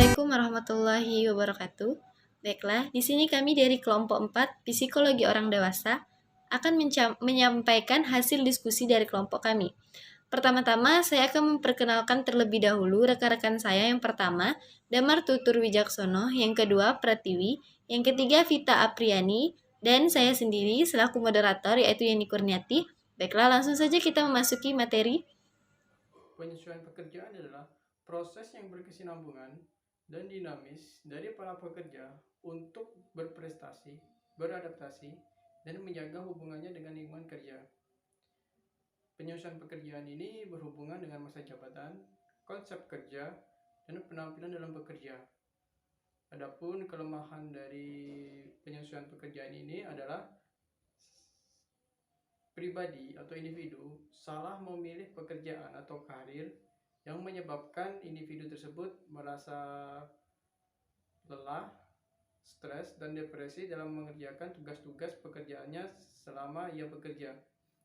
Assalamualaikum warahmatullahi wabarakatuh. Baiklah, di sini kami dari kelompok 4 Psikologi Orang Dewasa akan menyampaikan hasil diskusi dari kelompok kami. Pertama-tama, saya akan memperkenalkan terlebih dahulu rekan-rekan saya. Yang pertama, Damar Tutur Wijaksono, yang kedua, Pratiwi, yang ketiga, Vita Apriani, dan saya sendiri selaku moderator yaitu Yeni Kurniati. Baiklah, langsung saja kita memasuki materi. Penyesuaian pekerjaan adalah proses yang berkesinambungan dan dinamis dari para pekerja untuk berprestasi, beradaptasi, dan menjaga hubungannya dengan lingkungan kerja. Penyesuaian pekerjaan ini berhubungan dengan masa jabatan, konsep kerja, dan penampilan dalam bekerja. Adapun kelemahan dari penyesuaian pekerjaan ini adalah pribadi atau individu salah memilih pekerjaan atau karir yang menyebabkan individu tersebut merasa lelah, stres, dan depresi dalam mengerjakan tugas-tugas pekerjaannya selama ia bekerja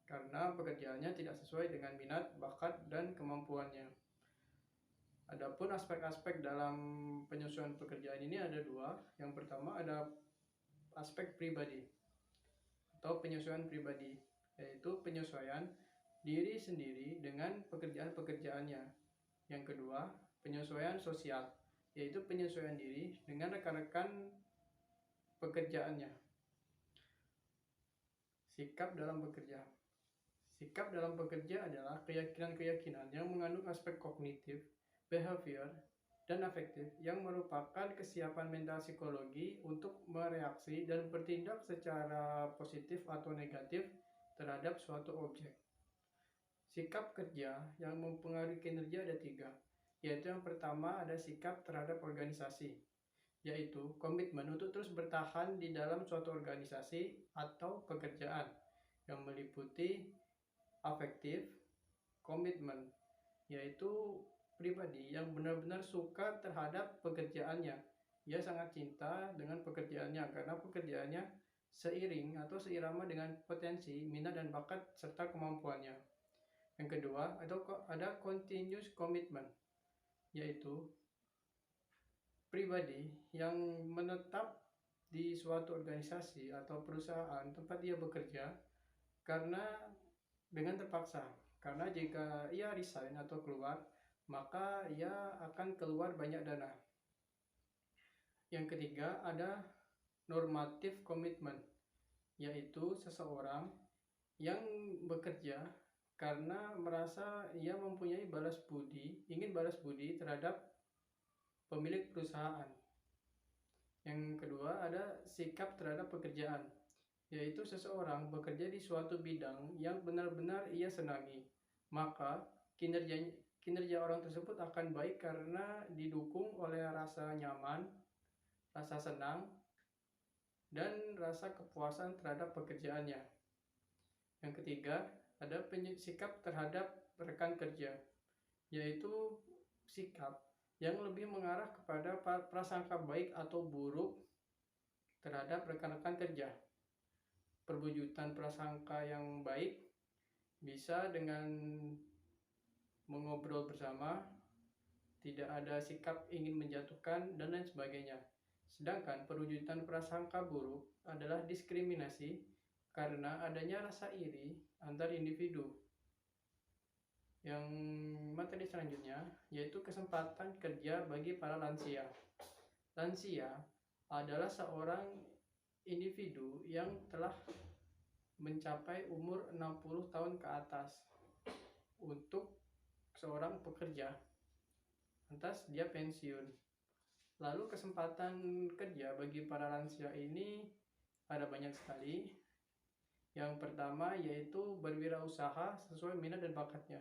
karena pekerjaannya tidak sesuai dengan minat, bakat, dan kemampuannya. Adapun aspek-aspek dalam penyesuaian pekerjaan ini ada dua. Yang pertama ada aspek pribadi atau penyesuaian pribadi, yaitu penyesuaian diri sendiri dengan pekerjaan-pekerjaannya. Yang kedua, penyesuaian sosial, yaitu penyesuaian diri dengan rekan-rekan pekerjaannya. Sikap dalam bekerja. Sikap dalam bekerja adalah keyakinan-keyakinan yang mengandung aspek kognitif, behavior, dan afektif yang merupakan kesiapan mental psikologi untuk mereaksi dan bertindak secara positif atau negatif terhadap suatu objek. Sikap kerja yang mempengaruhi kinerja ada tiga, yaitu yang pertama ada sikap terhadap organisasi, yaitu komitmen untuk terus bertahan di dalam suatu organisasi atau pekerjaan yang meliputi afektif, komitmen, yaitu pribadi yang benar-benar suka terhadap pekerjaannya. Ia sangat cinta dengan pekerjaannya karena pekerjaannya seiring atau seirama dengan potensi, minat, dan bakat serta kemampuannya. Yang kedua, ada continuous commitment, yaitu pribadi yang menetap di suatu organisasi atau perusahaan tempat ia bekerja karena dengan terpaksa. Karena jika ia resign atau keluar, maka ia akan keluar banyak dana. Yang ketiga ada normative commitment, yaitu seseorang yang bekerja karena merasa ia mempunyai ingin balas budi terhadap pemilik perusahaan. Yang kedua ada sikap terhadap pekerjaan, yaitu seseorang bekerja di suatu bidang yang benar-benar ia senangi, maka kinerja orang tersebut akan baik karena didukung oleh rasa nyaman, rasa senang, dan rasa kepuasan terhadap pekerjaannya. Yang ketiga, ada sikap terhadap rekan kerja, yaitu sikap yang lebih mengarah kepada prasangka baik atau buruk terhadap rekan-rekan kerja. Perwujudan prasangka yang baik bisa dengan mengobrol bersama, tidak ada sikap ingin menjatuhkan, dan lain sebagainya. Sedangkan perwujudan prasangka buruk adalah diskriminasi karena adanya rasa iri antar individu. Yang materi selanjutnya yaitu kesempatan kerja bagi para lansia. Lansia adalah seorang individu yang telah mencapai umur 60 tahun ke atas untuk seorang pekerja, lantas dia pensiun. Lalu kesempatan kerja bagi para lansia ini ada banyak sekali. Yang pertama yaitu berwirausaha sesuai minat dan bakatnya.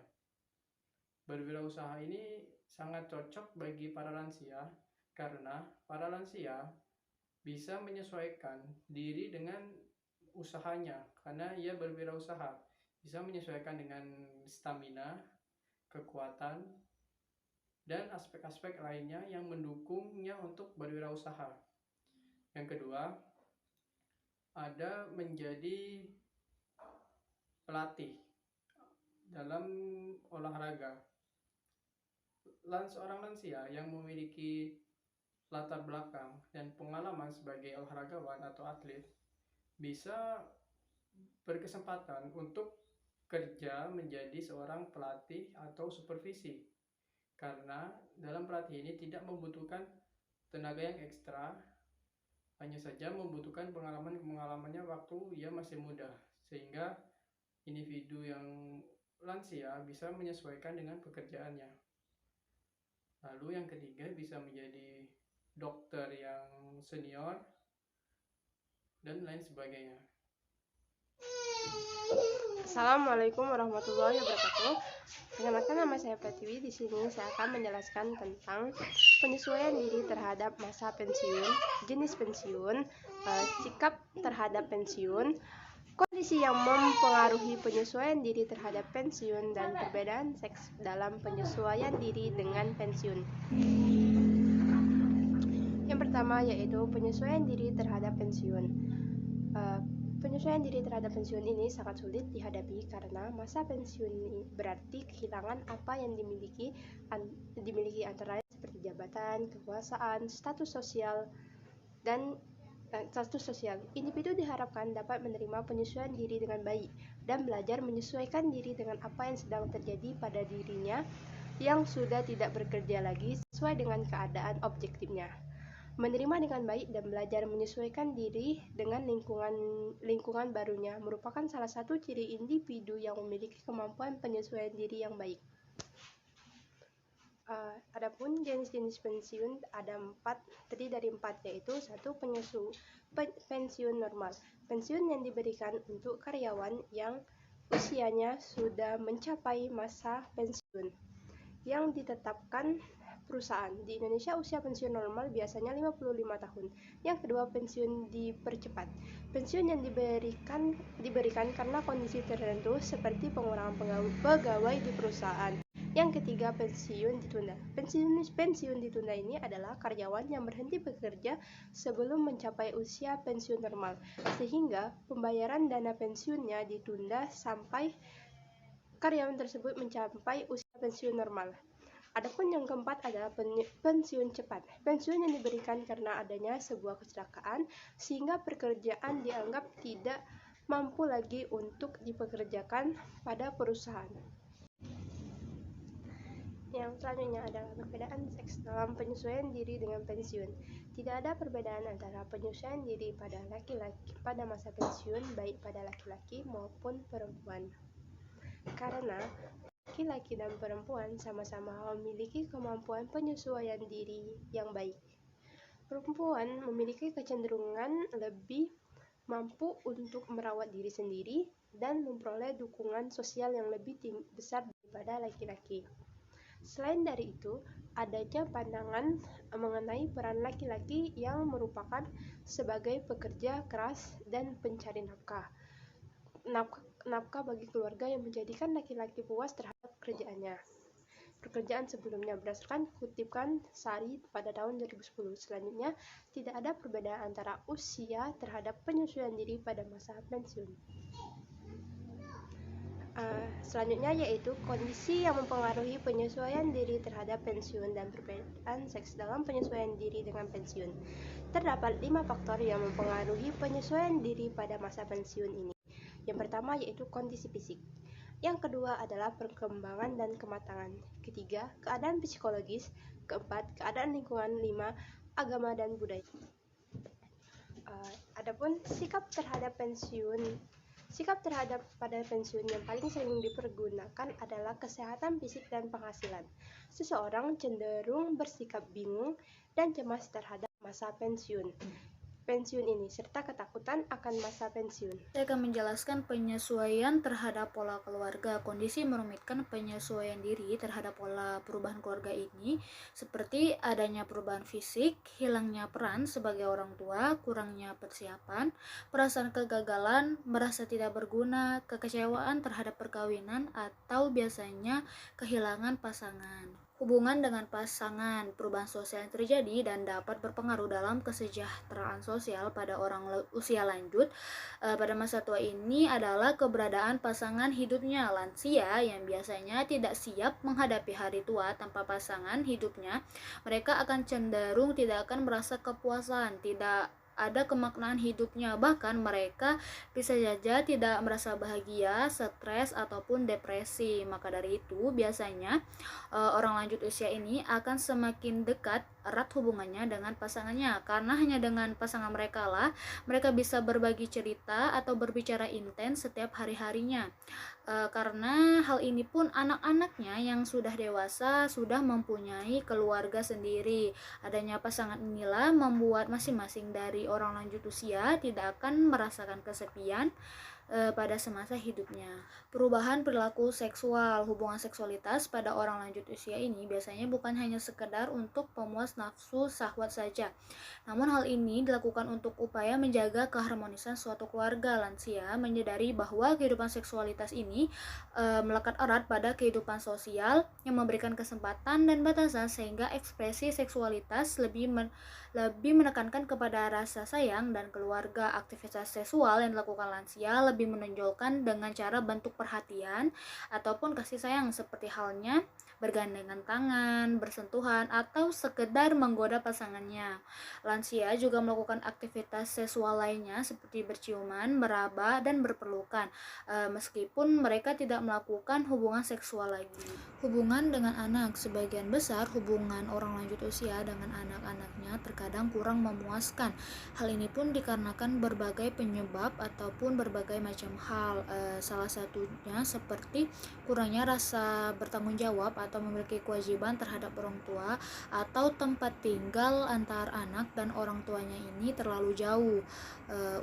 Berwirausaha ini sangat cocok bagi para lansia karena para lansia bisa menyesuaikan diri dengan usahanya karena ia berwirausaha, bisa menyesuaikan dengan stamina, kekuatan, dan aspek-aspek lainnya yang mendukungnya untuk berwirausaha. Yang kedua, ada menjadi pelatih dalam olahraga. Seorang lansia yang memiliki latar belakang dan pengalaman sebagai olahragawan atau atlet bisa berkesempatan untuk kerja menjadi seorang pelatih atau supervisi, karena dalam pelatih ini tidak membutuhkan tenaga yang ekstra, hanya saja membutuhkan pengalamannya waktu ia masih muda, sehingga individu yang lansia bisa menyesuaikan dengan pekerjaannya. Lalu yang ketiga bisa menjadi dokter yang senior dan lain sebagainya. Assalamualaikum warahmatullahi wabarakatuh. Perkenalkan, nama saya Pratiwi. Di sini saya akan menjelaskan tentang penyesuaian diri terhadap masa pensiun, jenis pensiun, sikap terhadap pensiun, kondisi yang mempengaruhi penyesuaian diri terhadap pensiun, dan perbedaan seks dalam penyesuaian diri dengan pensiun. Yang pertama yaitu penyesuaian diri terhadap pensiun. Penyesuaian diri terhadap pensiun ini sangat sulit dihadapi karena masa pensiun ini berarti kehilangan apa yang dimiliki antara lain seperti jabatan, kekuasaan, status sosial, dan status sosial. Individu diharapkan dapat menerima penyesuaian diri dengan baik dan belajar menyesuaikan diri dengan apa yang sedang terjadi pada dirinya yang sudah tidak bekerja lagi sesuai dengan keadaan objektifnya. Menerima dengan baik dan belajar menyesuaikan diri dengan lingkungan barunya merupakan salah satu ciri individu yang memiliki kemampuan penyesuaian diri yang baik. Adapun jenis-jenis pensiun ada 4, terdiri dari 4, yaitu 1. Pensiun normal. Pensiun yang diberikan untuk karyawan yang usianya sudah mencapai masa pensiun yang ditetapkan perusahaan. Di Indonesia usia pensiun normal biasanya 55 tahun. Yang kedua, pensiun dipercepat. Pensiun yang diberikan karena kondisi tertentu seperti pengurangan pegawai di perusahaan. Yang ketiga, pensiun ditunda. Pensiun ditunda ini adalah karyawan yang berhenti bekerja sebelum mencapai usia pensiun normal, sehingga pembayaran dana pensiunnya ditunda sampai karyawan tersebut mencapai usia pensiun normal. Adapun yang keempat adalah pensiun cepat. Pensiun yang diberikan karena adanya sebuah kecelakaan sehingga pekerjaan dianggap tidak mampu lagi untuk dipekerjakan pada perusahaan. Yang selanjutnya adalah perbedaan seks dalam penyesuaian diri dengan pensiun. Tidak ada perbedaan antara penyesuaian diri pada laki-laki pada masa pensiun, baik pada laki-laki maupun perempuan. Karena laki-laki dan perempuan sama-sama memiliki kemampuan penyesuaian diri yang baik. Perempuan memiliki kecenderungan lebih mampu untuk merawat diri sendiri dan memperoleh dukungan sosial yang lebih besar daripada laki-laki. Selain dari itu, adanya pandangan mengenai peran laki-laki yang merupakan sebagai pekerja keras dan pencari nafkah bagi keluarga yang menjadikan laki-laki puas terhadap pekerjaan sebelumnya, berdasarkan kutipan Sari pada tahun 2010. Selanjutnya, tidak ada perbedaan antara usia terhadap penyesuaian diri pada masa pensiun. Selanjutnya yaitu kondisi yang mempengaruhi penyesuaian diri terhadap pensiun dan perbedaan seks dalam penyesuaian diri dengan pensiun. Terdapat 5 faktor yang mempengaruhi penyesuaian diri pada masa pensiun ini. Yang pertama yaitu kondisi fisik. Yang kedua adalah perkembangan dan kematangan. Ketiga, keadaan psikologis. Keempat, keadaan lingkungan. 5, agama dan budaya. Adapun sikap terhadap pensiun. Sikap terhadap pada pensiun yang paling sering dipergunakan adalah kesehatan fisik dan penghasilan. Seseorang cenderung bersikap bingung dan cemas terhadap masa pensiun ini, serta ketakutan akan masa pensiun. Saya akan menjelaskan penyesuaian terhadap pola keluarga. Kondisi merumitkan penyesuaian diri terhadap pola perubahan keluarga ini, seperti adanya perubahan fisik, hilangnya peran sebagai orang tua, kurangnya persiapan, perasaan kegagalan, merasa tidak berguna, kekecewaan terhadap perkawinan, atau biasanya kehilangan pasangan. Hubungan dengan pasangan, perubahan sosial yang terjadi dan dapat berpengaruh dalam kesejahteraan sosial pada orang usia lanjut pada masa tua ini adalah keberadaan pasangan hidupnya lansia yang biasanya tidak siap menghadapi hari tua tanpa pasangan hidupnya. Mereka akan cenderung tidak akan merasa kepuasan, tidak ada kemaknaan hidupnya, bahkan mereka bisa saja tidak merasa bahagia, stres, ataupun depresi. Maka dari itu, biasanya orang lanjut usia ini akan semakin dekat erat hubungannya dengan pasangannya, karena hanya dengan pasangan mereka lah mereka bisa berbagi cerita atau berbicara intens setiap hari-harinya. Karena hal ini pun anak-anaknya yang sudah dewasa sudah mempunyai keluarga sendiri. Adanya pasangan inilah membuat masing-masing dari orang lanjut usia tidak akan merasakan kesepian pada semasa hidupnya. Perubahan perilaku seksual, hubungan seksualitas pada orang lanjut usia ini biasanya bukan hanya sekedar untuk pemuas nafsu syahwat saja. Namun hal ini dilakukan untuk upaya menjaga keharmonisan suatu keluarga. Lansia menyadari bahwa kehidupan seksualitas ini melekat erat pada kehidupan sosial yang memberikan kesempatan dan batasan sehingga ekspresi seksualitas lebih menekankan kepada rasa sayang dan keluarga. Aktivitas seksual yang dilakukan lansia lebih menonjolkan dengan cara bentuk perhatian ataupun kasih sayang seperti halnya bergandengan tangan, bersentuhan, atau sekedar menggoda pasangannya. Lansia juga melakukan aktivitas seksual lainnya seperti berciuman, meraba, dan berpelukan, meskipun mereka tidak melakukan hubungan seksual lagi. Hubungan dengan anak, sebagian besar hubungan orang lanjut usia dengan anak-anaknya terkadang kurang memuaskan. Hal ini pun dikarenakan berbagai penyebab ataupun berbagai macam hal. Salah satunya seperti kurangnya rasa bertanggung jawab atau memiliki kewajiban terhadap orang tua, atau tempat tinggal antar anak dan orang tuanya ini terlalu jauh.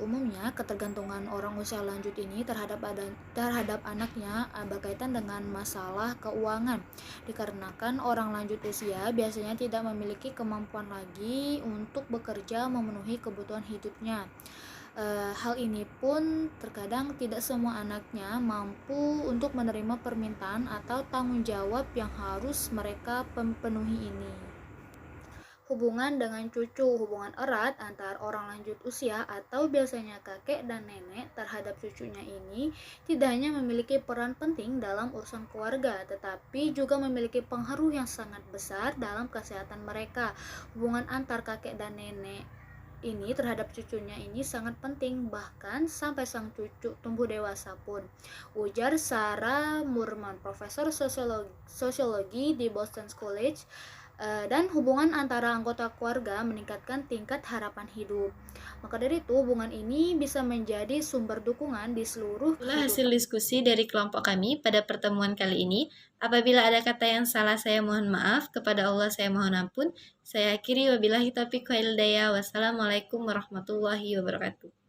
Umumnya ketergantungan orang usia lanjut ini terhadap anaknya berkaitan dengan masalah keuangan, dikarenakan orang lanjut usia biasanya tidak memiliki kemampuan lagi untuk bekerja memenuhi kebutuhan hidupnya. Hal ini pun terkadang tidak semua anaknya mampu untuk menerima permintaan atau tanggung jawab yang harus mereka penuhi ini. Hubungan dengan cucu, hubungan erat antar orang lanjut usia atau biasanya kakek dan nenek terhadap cucunya ini tidak hanya memiliki peran penting dalam urusan keluarga, tetapi juga memiliki pengaruh yang sangat besar dalam kesehatan mereka. Hubungan antar kakek dan nenek ini terhadap cucunya ini sangat penting, bahkan sampai sang cucu tumbuh dewasa pun, ujar Sarah Moorman, profesor sosiologi di Boston College. Dan hubungan antara anggota keluarga meningkatkan tingkat harapan hidup. Maka dari itu hubungan ini bisa menjadi sumber dukungan di seluruh Itulah hasil diskusi dari kelompok kami pada pertemuan kali ini. Apabila ada kata yang salah, saya mohon maaf. Kepada Allah saya mohon ampun. Saya akhiri wabillahi taufiq wal hidayah. Wassalamualaikum warahmatullahi wabarakatuh.